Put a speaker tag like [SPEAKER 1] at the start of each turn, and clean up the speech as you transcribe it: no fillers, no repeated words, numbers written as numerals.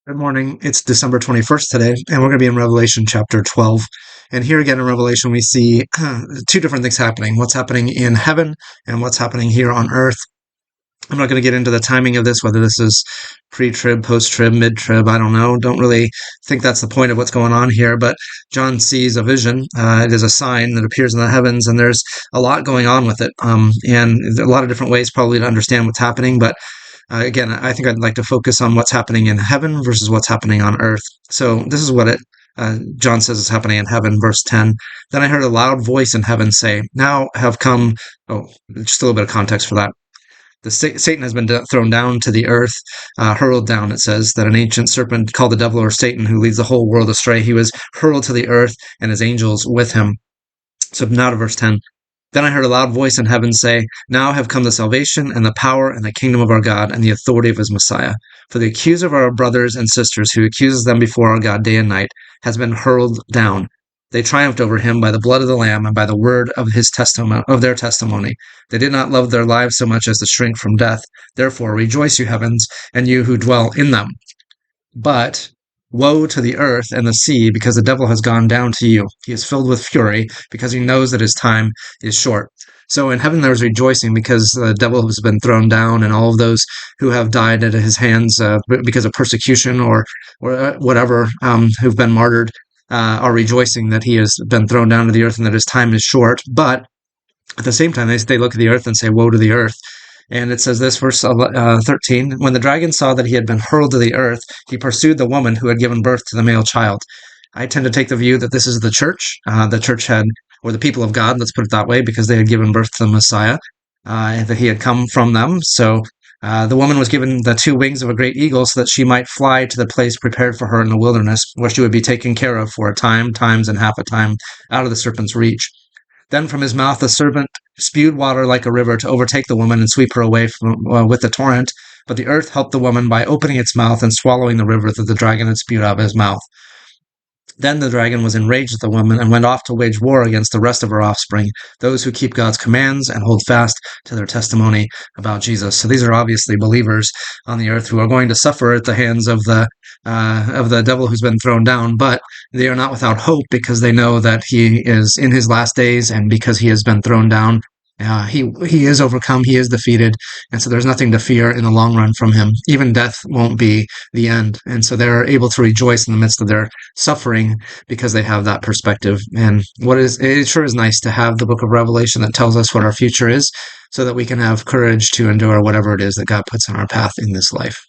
[SPEAKER 1] Good morning. It's December 21st today, and we're going to be in Revelation chapter 12. And here again in Revelation, we see two different things happening: what's happening in heaven and what's happening here on earth. I'm not going to get into the timing of this, whether this is pre-trib, post-trib, mid-trib. I don't know. Don't really think that's the point of what's going on here. But John sees a vision. It is a sign that appears in the heavens, and there's a lot going on with it. And a lot of different ways probably to understand what's happening. But again, I think I'd like to focus on what's happening in heaven versus what's happening on earth. So this is what John says is happening in heaven, verse 10. Then I heard a loud voice in heaven say, "Now have come," oh, just a little bit of context for that. Satan has been thrown down to the earth, hurled down. It says that an ancient serpent called the devil or Satan, who leads the whole world astray, he was hurled to the earth and his angels with him. So now to verse 10. Then I heard a loud voice in heaven say, "Now have come the salvation and the power and the kingdom of our God and the authority of his Messiah. For the accuser of our brothers and sisters, who accuses them before our God day and night, has been hurled down. They triumphed over him by the blood of the Lamb and by the word of their testimony. They did not love their lives so much as to shrink from death. Therefore rejoice, you heavens, and you who dwell in them. But woe to the earth and the sea, because the devil has gone down to you. He is filled with fury, because he knows that his time is short." So in heaven there is rejoicing because the devil has been thrown down, and all of those who have died at his hands because of persecution or whatever, who've been martyred, are rejoicing that he has been thrown down to the earth and that his time is short. But at the same time, they look at the earth and say, "Woe to the earth." And it says this, verse 13, "When the dragon saw that he had been hurled to the earth, he pursued the woman who had given birth to the male child." I tend to take the view that this is the church. The church had, or the people of God, let's put it that way, because they had given birth to the Messiah, and that he had come from them. So the woman was given the two wings of a great eagle so that she might fly to the place prepared for her in the wilderness, where she would be taken care of for a time, times, and half a time out of the serpent's reach. Then from his mouth the serpent spewed water like a river to overtake the woman and sweep her away with the torrent. But the earth helped the woman by opening its mouth and swallowing the river that the dragon had spewed out of his mouth. Then the dragon was enraged at the woman and went off to wage war against the rest of her offspring, those who keep God's commands and hold fast to their testimony about Jesus. So these are obviously believers on the earth who are going to suffer at the hands of the devil who's been thrown down, but they are not without hope because they know that he is in his last days, and because he has been thrown down, he is overcome, he is defeated, and so there's nothing to fear in the long run from him. Even death won't be the end, and so they're able to rejoice in the midst of their suffering because they have that perspective. And it sure is nice to have the book of Revelation that tells us what our future is, so that we can have courage to endure whatever it is that God puts on our path in this life.